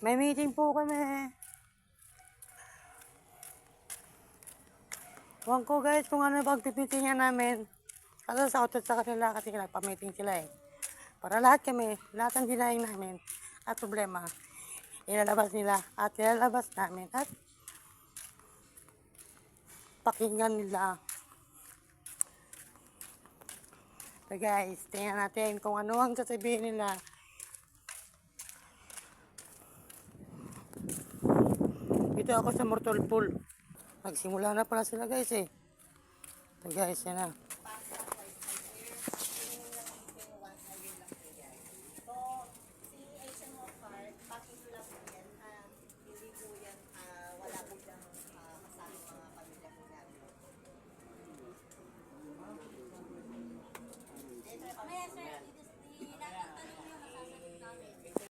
May meeting po kami. Huwag ko guys kung ano pagpipitingan namin. Kaso sa utot sa kanila kasi nagpa-meeting sila eh. Para lahat kami, lahat ang dinaing namin at problema, ilalabas nila at ilalabas namin at pakinggan nila. So guys, tingnan natin kung ano ang sasabihin nila. Dito ako sa Mortal Pool. Nagsimula na pala sila guys eh. So guys, yan na.